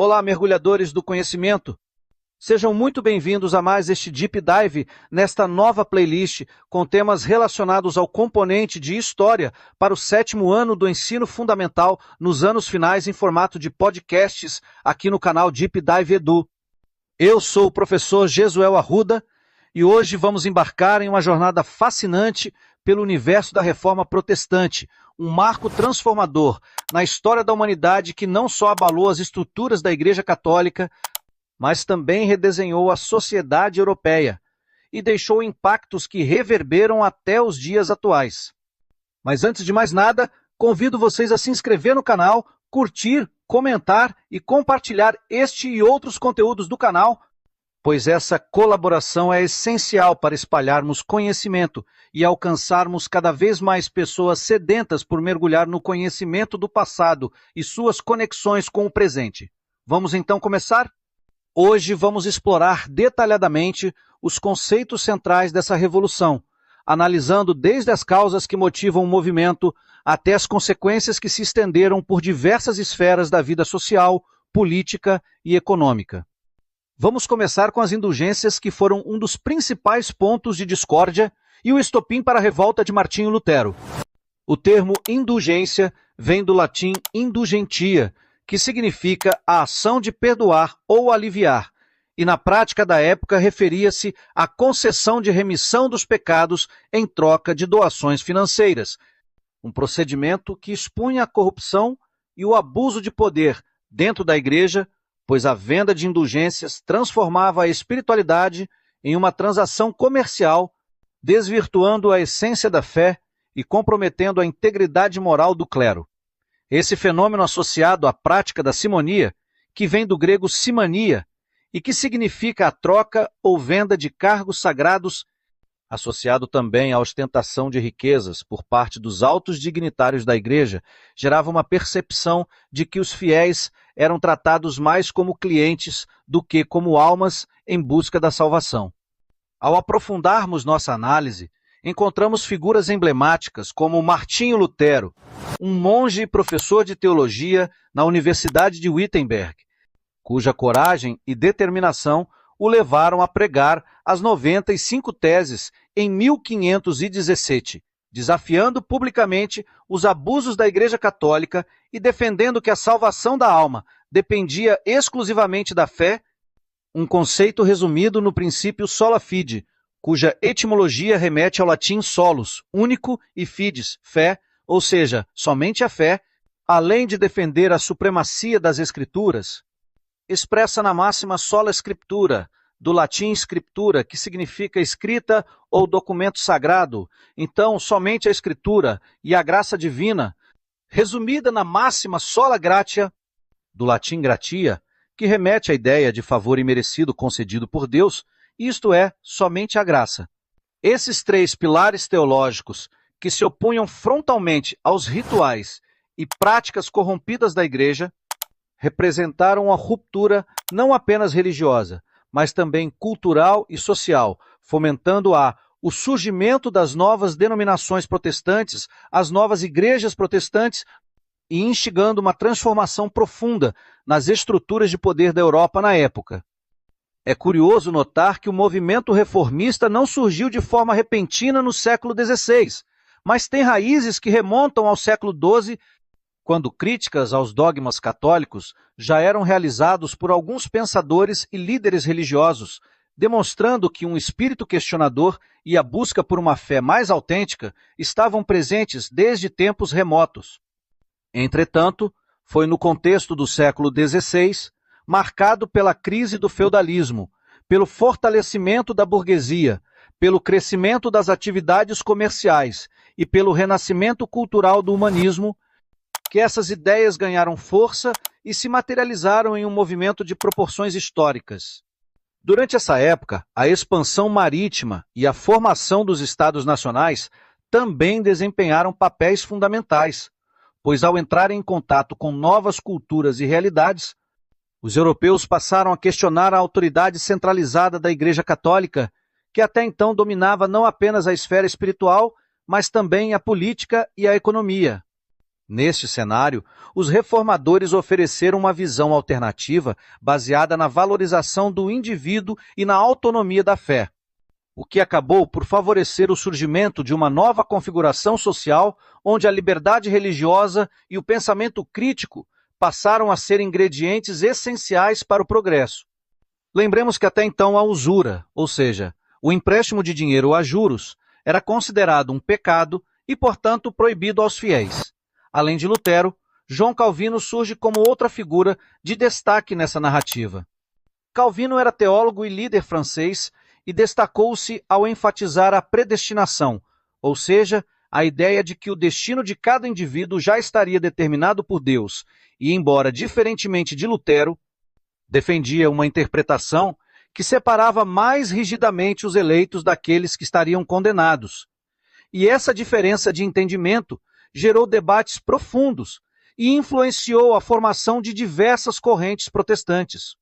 Olá, mergulhadores do conhecimento! Sejam muito bem-vindos a mais este Deep Dive nesta nova playlist com temas relacionados ao componente de História para o 7º ano do ensino fundamental nos anos finais em formato de podcasts aqui no canal Deep Dive Edu. Eu sou o professor Jesuel Arruda e hoje vamos embarcar em uma jornada fascinante pelo universo da Reforma Protestante, um marco transformador na história da humanidade que não só abalou as estruturas da Igreja Católica, mas também redesenhou a sociedade europeia e deixou impactos que reverberam até os dias atuais. Mas antes de mais nada, convido vocês a se inscrever no canal, curtir, comentar e compartilhar este e outros conteúdos do canal, pois essa colaboração é essencial para espalharmos conhecimento e alcançarmos cada vez mais pessoas sedentas por mergulhar no conhecimento do passado e suas conexões com o presente. Vamos então começar? Hoje vamos explorar detalhadamente os conceitos centrais dessa revolução, analisando desde as causas que motivam o movimento até as consequências que se estenderam por diversas esferas da vida social, política e econômica. Vamos começar com as indulgências, que foram um dos principais pontos de discórdia e o estopim para a revolta de Martinho Lutero. O termo indulgência vem do latim indulgentia, que significa a ação de perdoar ou aliviar, e na prática da época referia-se à concessão de remissão dos pecados em troca de doações financeiras, um procedimento que expunha a corrupção e o abuso de poder dentro da igreja, pois a venda de indulgências transformava a espiritualidade em uma transação comercial, desvirtuando a essência da fé e comprometendo a integridade moral do clero. Esse fenômeno associado à prática da simonia, que vem do grego simania, e que significa a troca ou venda de cargos sagrados, associado também à ostentação de riquezas por parte dos altos dignitários da igreja, gerava uma percepção de que os fiéis eram tratados mais como clientes do que como almas em busca da salvação. Ao aprofundarmos nossa análise, encontramos figuras emblemáticas como Martinho Lutero, um monge e professor de teologia na Universidade de Wittenberg, cuja coragem e determinação o levaram a pregar as 95 teses em 1517, desafiando publicamente os abusos da Igreja Católica e defendendo que a salvação da alma dependia exclusivamente da fé, um conceito resumido no princípio sola fide, cuja etimologia remete ao latim solus, único, e fides, fé, ou seja, somente a fé, além de defender a supremacia das Escrituras, expressa na máxima sola scriptura, do latim scriptura, que significa escrita ou documento sagrado. Então, somente a Escritura e a graça divina, resumida na máxima sola gratia, do latim gratia, que remete à ideia de favor imerecido concedido por Deus, isto é, somente a graça. Esses três pilares teológicos, que se opunham frontalmente aos rituais e práticas corrompidas da Igreja, representaram uma ruptura não apenas religiosa, mas também cultural e social, fomentando o surgimento das novas denominações protestantes, as novas igrejas protestantes, e instigando uma transformação profunda nas estruturas de poder da Europa na época. É curioso notar que o movimento reformista não surgiu de forma repentina no século XVI, mas tem raízes que remontam ao século XII, quando críticas aos dogmas católicos já eram realizados por alguns pensadores e líderes religiosos, demonstrando que um espírito questionador e a busca por uma fé mais autêntica estavam presentes desde tempos remotos. Entretanto, foi no contexto do século XVI, marcado pela crise do feudalismo, pelo fortalecimento da burguesia, pelo crescimento das atividades comerciais e pelo renascimento cultural do humanismo, que essas ideias ganharam força e se materializaram em um movimento de proporções históricas. Durante essa época, a expansão marítima e a formação dos estados nacionais também desempenharam papéis fundamentais, pois ao entrarem em contato com novas culturas e realidades, os europeus passaram a questionar a autoridade centralizada da Igreja Católica, que até então dominava não apenas a esfera espiritual, mas também a política e a economia. Neste cenário, os reformadores ofereceram uma visão alternativa baseada na valorização do indivíduo e na autonomia da fé, o que acabou por favorecer o surgimento de uma nova configuração social onde a liberdade religiosa e o pensamento crítico passaram a ser ingredientes essenciais para o progresso. Lembremos que até então a usura, ou seja, o empréstimo de dinheiro a juros, era considerado um pecado e, portanto, proibido aos fiéis. Além de Lutero, João Calvino surge como outra figura de destaque nessa narrativa. Calvino era teólogo e líder francês e destacou-se ao enfatizar a predestinação, ou seja, a ideia de que o destino de cada indivíduo já estaria determinado por Deus e, embora diferentemente de Lutero, defendia uma interpretação que separava mais rigidamente os eleitos daqueles que estariam condenados. E essa diferença de entendimento gerou debates profundos e influenciou a formação de diversas correntes protestantes.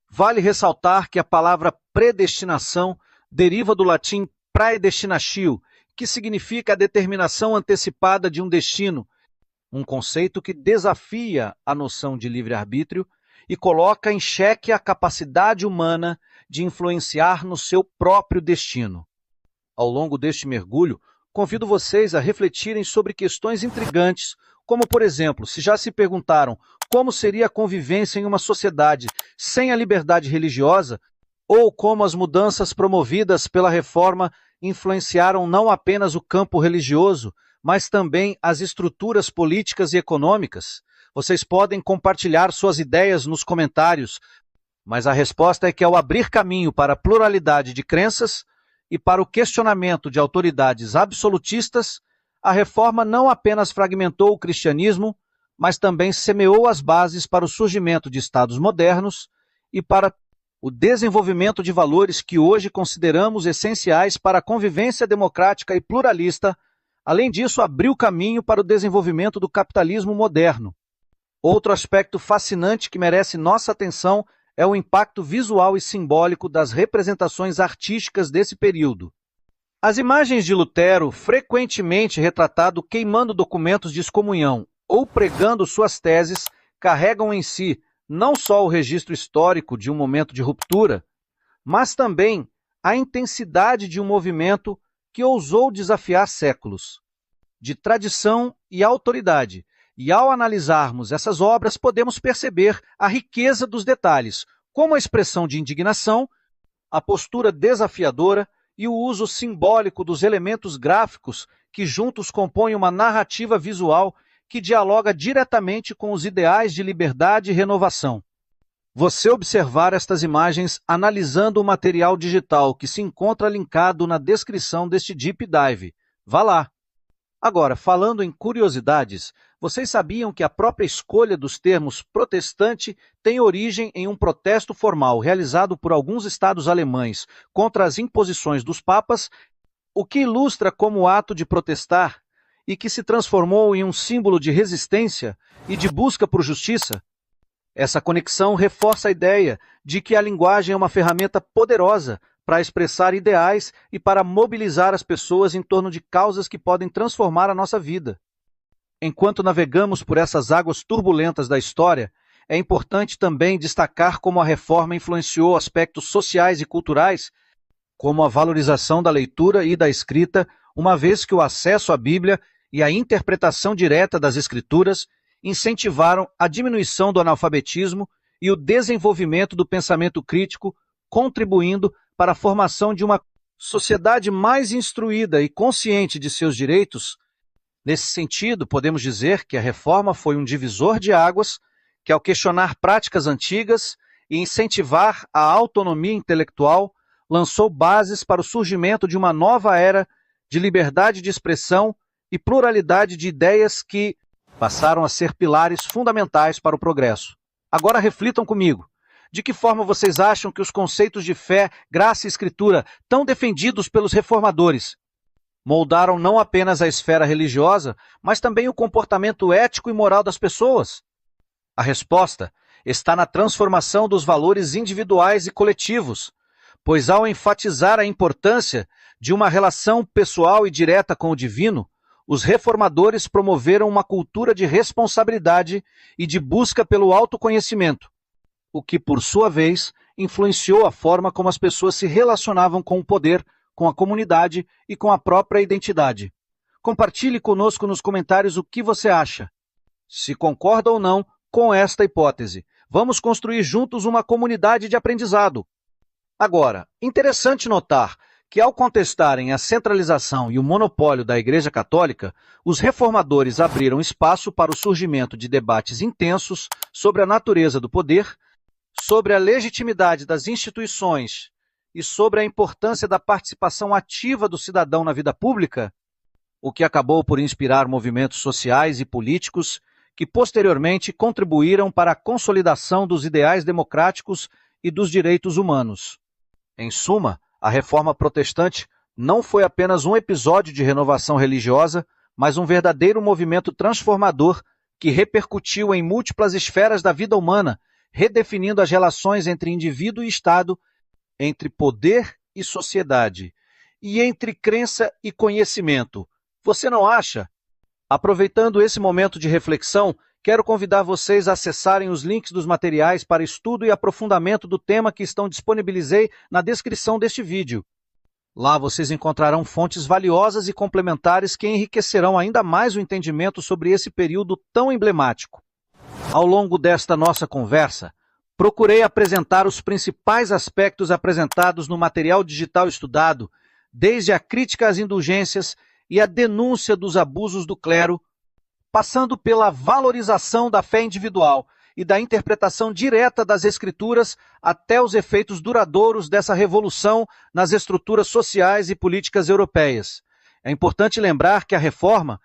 Vale ressaltar que a palavra predestinação deriva do latim praedestinatio, que significa a determinação antecipada de um destino, um conceito que desafia a noção de livre-arbítrio e coloca em xeque a capacidade humana de influenciar no seu próprio destino. Ao longo deste mergulho, convido vocês a refletirem sobre questões intrigantes, como, por exemplo, se já se perguntaram como seria a convivência em uma sociedade sem a liberdade religiosa, ou como as mudanças promovidas pela reforma influenciaram não apenas o campo religioso, mas também as estruturas políticas e econômicas. Vocês podem compartilhar suas ideias nos comentários, mas a resposta é que ao abrir caminho para a pluralidade de crenças e para o questionamento de autoridades absolutistas, a reforma não apenas fragmentou o cristianismo, mas também semeou as bases para o surgimento de estados modernos e para o desenvolvimento de valores que hoje consideramos essenciais para a convivência democrática e pluralista. Além disso, abriu caminho para o desenvolvimento do capitalismo moderno. Outro aspecto fascinante que merece nossa atenção é o impacto visual e simbólico das representações artísticas desse período. As imagens de Lutero, frequentemente retratado queimando documentos de excomunhão ou pregando suas teses, carregam em si não só o registro histórico de um momento de ruptura, mas também a intensidade de um movimento que ousou desafiar séculos de tradição e autoridade. E ao analisarmos essas obras, podemos perceber a riqueza dos detalhes, como a expressão de indignação, a postura desafiadora e o uso simbólico dos elementos gráficos que juntos compõem uma narrativa visual que dialoga diretamente com os ideais de liberdade e renovação. Você observar estas imagens analisando o material digital que se encontra linkado na descrição deste Deep Dive. Vá lá! Agora, falando em curiosidades, vocês sabiam que a própria escolha dos termos protestante tem origem em um protesto formal realizado por alguns estados alemães contra as imposições dos papas, o que ilustra como o ato de protestar e que se transformou em um símbolo de resistência e de busca por justiça? Essa conexão reforça a ideia de que a linguagem é uma ferramenta poderosa para expressar ideais e para mobilizar as pessoas em torno de causas que podem transformar a nossa vida. Enquanto navegamos por essas águas turbulentas da história, é importante também destacar como a reforma influenciou aspectos sociais e culturais, como a valorização da leitura e da escrita, uma vez que o acesso à Bíblia e a interpretação direta das Escrituras incentivaram a diminuição do analfabetismo e o desenvolvimento do pensamento crítico, contribuindo para a formação de uma sociedade mais instruída e consciente de seus direitos. Nesse sentido, podemos dizer que a reforma foi um divisor de águas que, ao questionar práticas antigas e incentivar a autonomia intelectual, lançou bases para o surgimento de uma nova era de liberdade de expressão e pluralidade de ideias que passaram a ser pilares fundamentais para o progresso. Agora reflitam comigo. De que forma vocês acham que os conceitos de fé, graça e escritura, tão defendidos pelos reformadores, moldaram não apenas a esfera religiosa, mas também o comportamento ético e moral das pessoas? A resposta está na transformação dos valores individuais e coletivos, pois ao enfatizar a importância de uma relação pessoal e direta com o divino, os reformadores promoveram uma cultura de responsabilidade e de busca pelo autoconhecimento, o que, por sua vez, influenciou a forma como as pessoas se relacionavam com o poder, com a comunidade e com a própria identidade. Compartilhe conosco nos comentários o que você acha. Se concorda ou não com esta hipótese. Vamos construir juntos uma comunidade de aprendizado. Agora, interessante notar que, ao contestarem a centralização e o monopólio da Igreja Católica, os reformadores abriram espaço para o surgimento de debates intensos sobre a natureza do poder, sobre a legitimidade das instituições e sobre a importância da participação ativa do cidadão na vida pública, o que acabou por inspirar movimentos sociais e políticos que posteriormente contribuíram para a consolidação dos ideais democráticos e dos direitos humanos. Em suma, a Reforma Protestante não foi apenas um episódio de renovação religiosa, mas um verdadeiro movimento transformador que repercutiu em múltiplas esferas da vida humana, redefinindo as relações entre indivíduo e Estado, entre poder e sociedade, e entre crença e conhecimento. Você não acha? Aproveitando esse momento de reflexão, quero convidar vocês a acessarem os links dos materiais para estudo e aprofundamento do tema que disponibilizei na descrição deste vídeo. Lá vocês encontrarão fontes valiosas e complementares que enriquecerão ainda mais o entendimento sobre esse período tão emblemático. Ao longo desta nossa conversa, procurei apresentar os principais aspectos apresentados no material digital estudado, desde a crítica às indulgências e a denúncia dos abusos do clero, passando pela valorização da fé individual e da interpretação direta das Escrituras até os efeitos duradouros dessa revolução nas estruturas sociais e políticas europeias. É importante lembrar que a Reforma,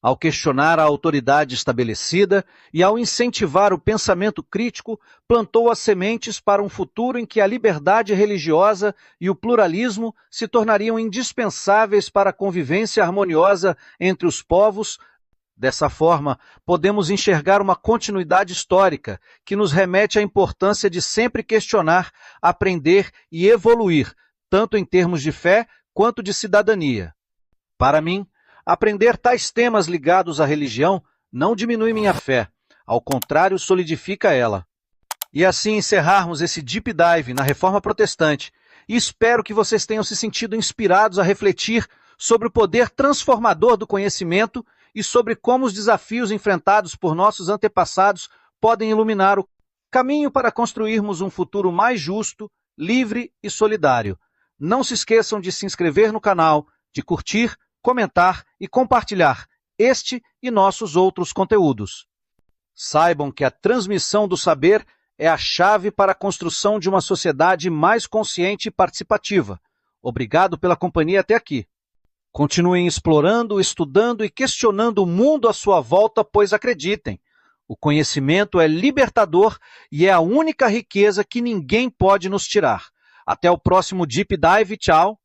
ao questionar a autoridade estabelecida e ao incentivar o pensamento crítico, plantou as sementes para um futuro em que a liberdade religiosa e o pluralismo se tornariam indispensáveis para a convivência harmoniosa entre os povos. Dessa forma, podemos enxergar uma continuidade histórica que nos remete à importância de sempre questionar, aprender e evoluir, tanto em termos de fé quanto de cidadania. Para mim, aprender tais temas ligados à religião não diminui minha fé, ao contrário, solidifica ela. E assim encerrarmos esse Deep Dive na Reforma Protestante, e espero que vocês tenham se sentido inspirados a refletir sobre o poder transformador do conhecimento e sobre como os desafios enfrentados por nossos antepassados podem iluminar o caminho para construirmos um futuro mais justo, livre e solidário. Não se esqueçam de se inscrever no canal, de curtir, comentar e compartilhar este e nossos outros conteúdos. Saibam que a transmissão do saber é a chave para a construção de uma sociedade mais consciente e participativa. Obrigado pela companhia até aqui. Continuem explorando, estudando e questionando o mundo à sua volta, pois acreditem, o conhecimento é libertador e é a única riqueza que ninguém pode nos tirar. Até o próximo Deep Dive, tchau!